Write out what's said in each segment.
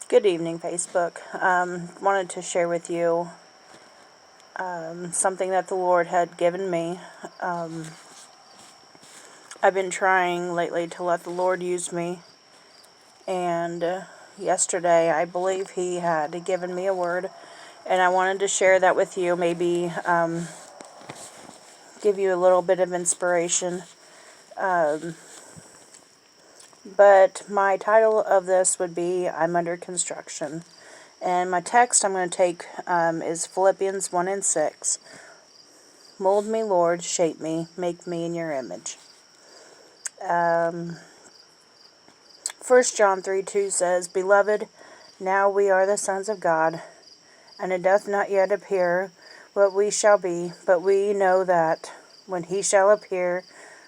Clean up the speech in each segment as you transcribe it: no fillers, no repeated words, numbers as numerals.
Good evening, Facebook. Wanted to share with you something that the Lord had given me. I've been trying lately to let the Lord use me, and yesterday I believe He had given me a word, and I wanted to share that with you, maybe give you a little bit of inspiration. But my title of this would be I'm Under Construction. And my text I'm going to take is Philippians 1 and 6. Mold me, Lord, shape me, make me in your image. 1 John 3:2 says, Beloved, now we are the sons of God, and it doth not yet appear what we shall be, but we know that when he shall appear,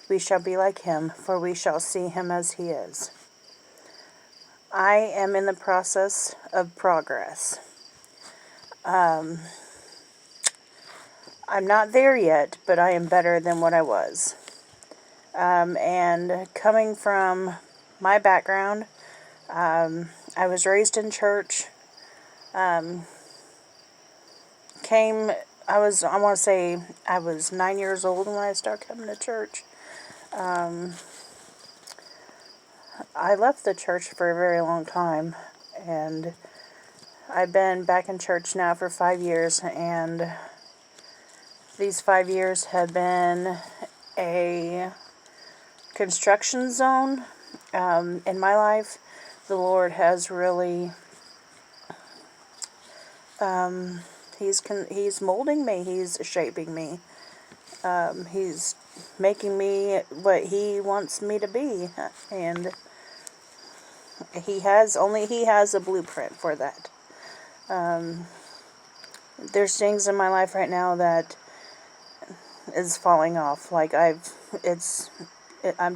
we shall be like him, for we shall see him as he is. I am in the process of progress. I'm not there yet, but I am better than what I was. And coming from my background, I was raised in church. I want to say I was 9 years old when I started coming to church. I left the church for a very long time, and I've been back in church now for 5 years, and these 5 years have been a construction zone in my life. The Lord has really, He's molding me, He's shaping me, He's making me what He wants me to be, and He has a blueprint for that. There's things in my life right now that is falling off. I'm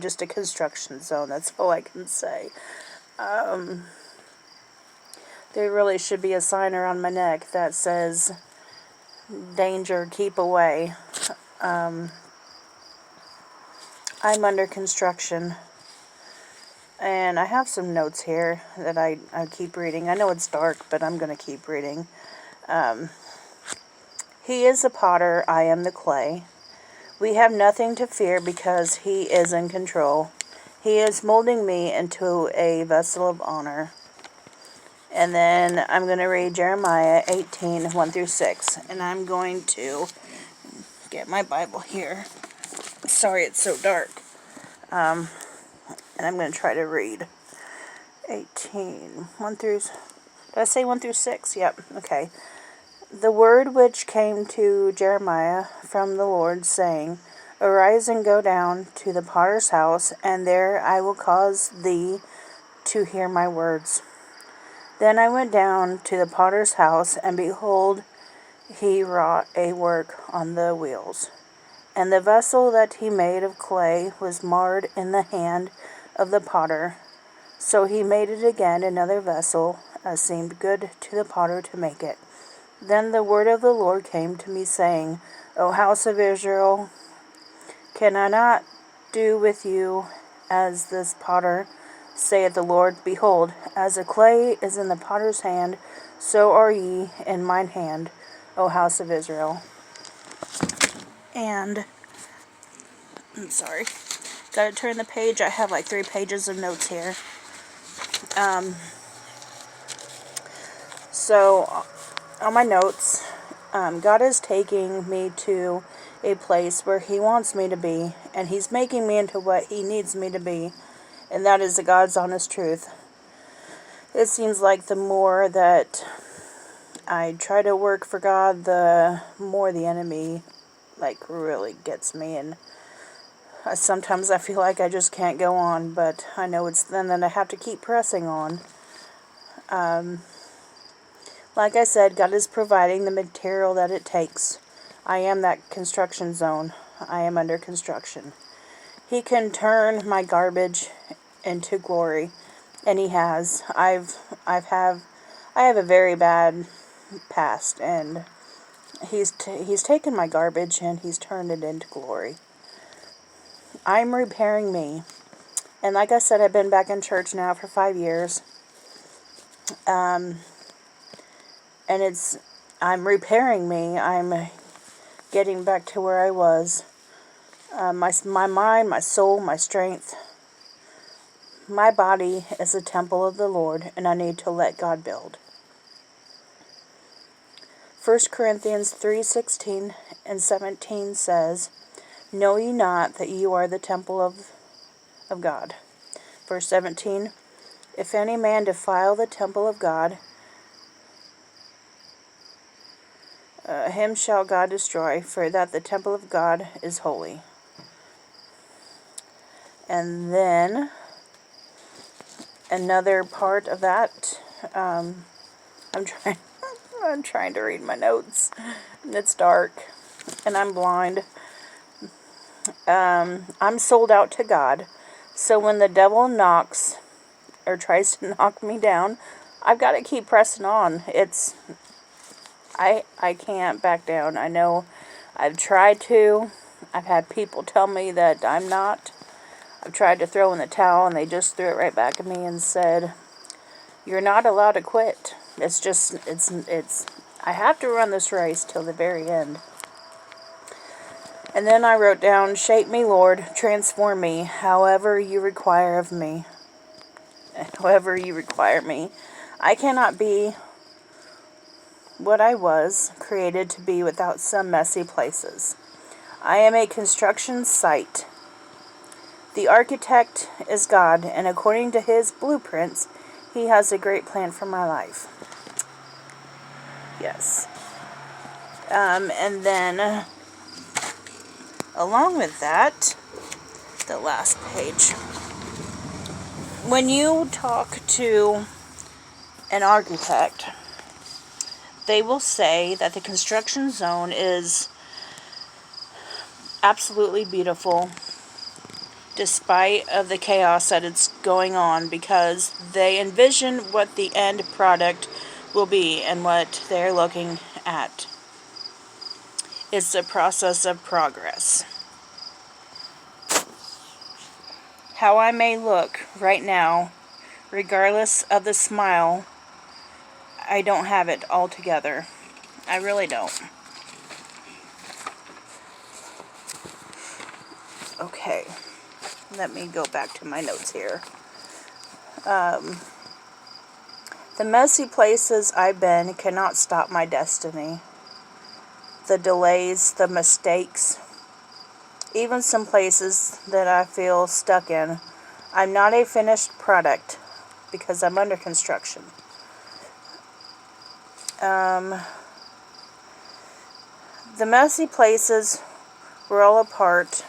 just a construction zone. That's all I can say. There really should be a sign around my neck that says, "Danger, keep away." I'm under construction, and I have some notes here that I keep reading. I know it's dark, but I'm going to keep reading. He is the potter, I am the clay. We have nothing to fear because He is in control. He is molding me into a vessel of honor. And then I'm going to read Jeremiah 18, 1 through 6. And I'm going to get my Bible here. Sorry it's so dark. And I'm going to try to read 18, 1 through... Did I say 1 through 6? Yep, okay. The word which came to Jeremiah from the Lord, saying, Arise and go down to the potter's house, and there I will cause thee to hear my words. Then I went down to the potter's house, and behold, he wrought a work on the wheels. And the vessel that he made of clay was marred in the hand of the potter. So he made it again another vessel, as seemed good to the potter to make it. Then the word of the Lord came to me, saying, O house of Israel, can I not do with you as this potter, saith the Lord? Behold, as the clay is in the potter's hand, so are ye in mine hand, O house of Israel. And, I'm sorry, gotta turn the page. I have like 3 pages of notes here. So, on my notes, God is taking me to a place where He wants me to be, and He's making me into what He needs me to be, and that is the God's honest truth. It seems like the more that I try to work for God, the more the enemy really gets me, and sometimes I feel like I just can't go on, but I know it's then that I have to keep pressing on. Like I said, God is providing the material that it takes. I am that construction zone. I am under construction. He can turn my garbage into glory, and He has. I have a very bad past, and He's taken my garbage and He's turned it into glory. I'm repairing me, and like I said, I've been back in church now for 5 years. and I'm repairing me. I'm getting back to where I was. My mind, my soul, my strength, my body is a temple of the Lord, and I need to let God build. 1 Corinthians 3:16 and 17 says, "Know ye not that you are the temple of God?" Verse 17, "If any man defile the temple of God, him shall God destroy, for that the temple of God is holy." And then another part of that, I'm trying I'm trying to read my notes. It's dark and I'm blind. I'm sold out to God. So when the devil knocks or tries to knock me down, I've got to keep pressing on. I can't back down. I know I've tried to. I've had people tell me that I'm not. I've tried to throw in the towel and they just threw it right back at me and said, "You're not allowed to quit." I have to run this race till the very end. And then I wrote down, "Shape me, Lord, transform me, however you require of me." However you require me. I cannot be what I was created to be without some messy places. I am a construction site. The architect is God, and according to his blueprints, he has a great plan for my life. Yes. And then, along with that, the last page. When you talk to an architect, they will say that the construction zone is absolutely beautiful, despite of the chaos that it's going on, because they envision what the end product will be and what they're looking at. It's a process of progress. How I may look right now, regardless of the smile, I don't have it all together. I really don't. Okay, let me go back to my notes here. The messy places I've been cannot stop my destiny. The delays, the mistakes, even some places that I feel stuck in. I'm not a finished product because I'm under construction. The messy places were all a part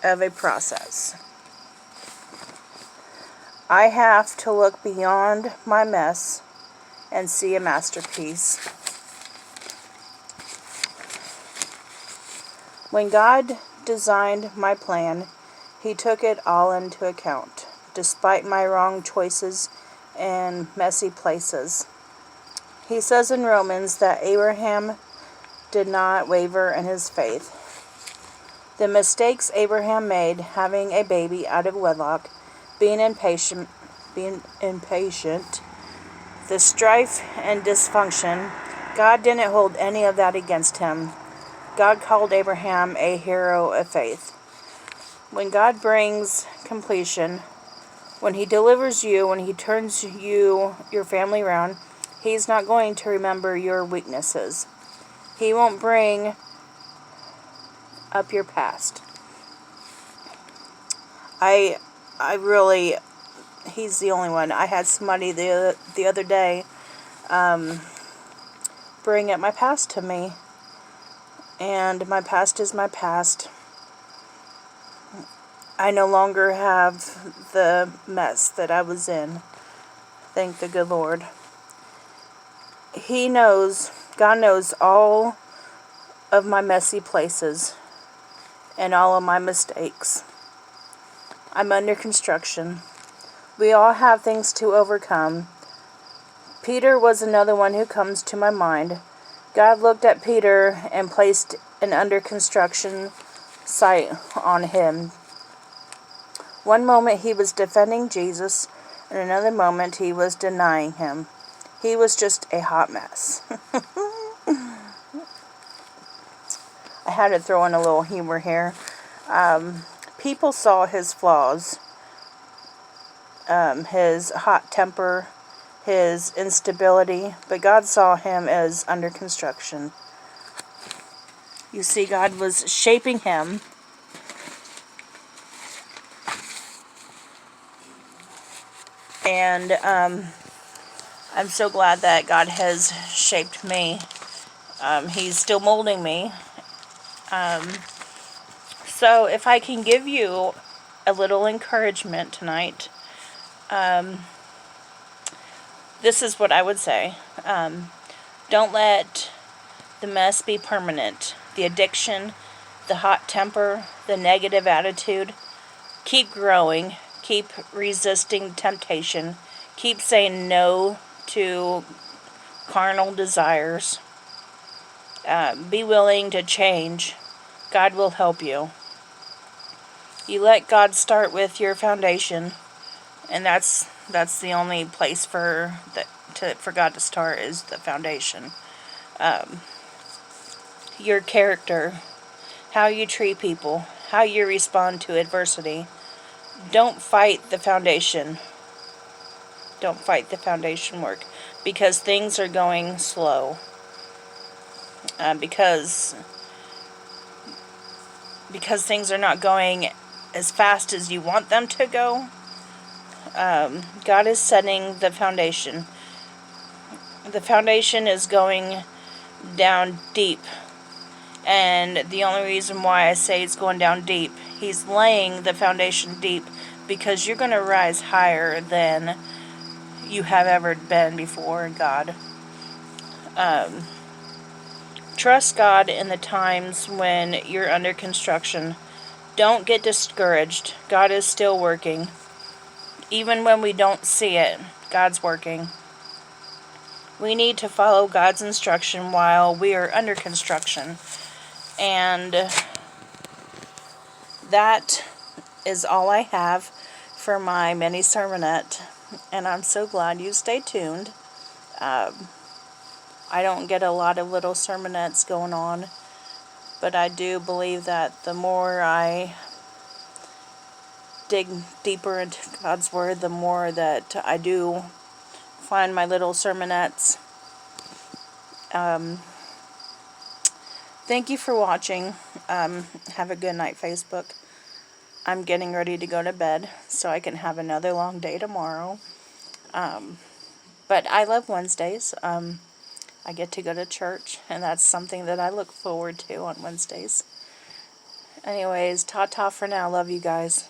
of a process. I have to look beyond my mess and see a masterpiece. When God designed my plan, He took it all into account, despite my wrong choices and messy places. He says in Romans that Abraham did not waver in his faith. The mistakes Abraham made, having a baby out of wedlock, being impatient, the strife and dysfunction, God didn't hold any of that against him. God called Abraham a hero of faith. When God brings completion, when He delivers you, when He turns your family around, He's not going to remember your weaknesses. He won't bring up your past. He's the only one. I had somebody the other day bring up my past to me. And my past is my past. I no longer have the mess that I was in. Thank the good Lord. God knows all of my messy places and all of my mistakes. I'm under construction. We all have things to overcome. Peter was another one who comes to my mind. God looked at Peter and placed an under construction site on him. One moment he was defending Jesus, In another moment, he was denying him. He was just a hot mess. I had to throw in a little humor here. People saw his flaws, his hot temper, his instability, but God saw him as under construction. You see, God was shaping him. And I'm so glad that God has shaped me. He's still molding me. So if I can give you a little encouragement tonight, this is what I would say. Don't let the mess be permanent. The addiction, the hot temper, the negative attitude. Keep growing. Keep resisting temptation. Keep saying no to carnal desires. Be willing to change. God will help you. You let God start with your foundation, and that's the only place for God to start is the foundation. Your character, how you treat people, how you respond to adversity. Don't fight the foundation. Don't fight the foundation work, because things are going slow. Because things are not going as fast as you want them to go. God is setting the foundation. The foundation is going down deep. And the only reason why I say it's going down deep, He's laying the foundation deep because you're going to rise higher than you have ever been before in God. Trust God in the times when you're under construction. Don't get discouraged. God is still working. Even when we don't see it, God's working. We need to follow God's instruction while we are under construction. And that is all I have for my mini sermonette. And I'm so glad you stay tuned. I don't get a lot of little sermonettes going on, but I do believe that the more I dig deeper into God's Word, the more that I do find my little sermonettes. Thank you for watching. Have a good night, Facebook. I'm getting ready to go to bed so I can have another long day tomorrow. But I love Wednesdays. I get to go to church, and that's something that I look forward to on Wednesdays. Anyways, ta-ta for now. Love you guys.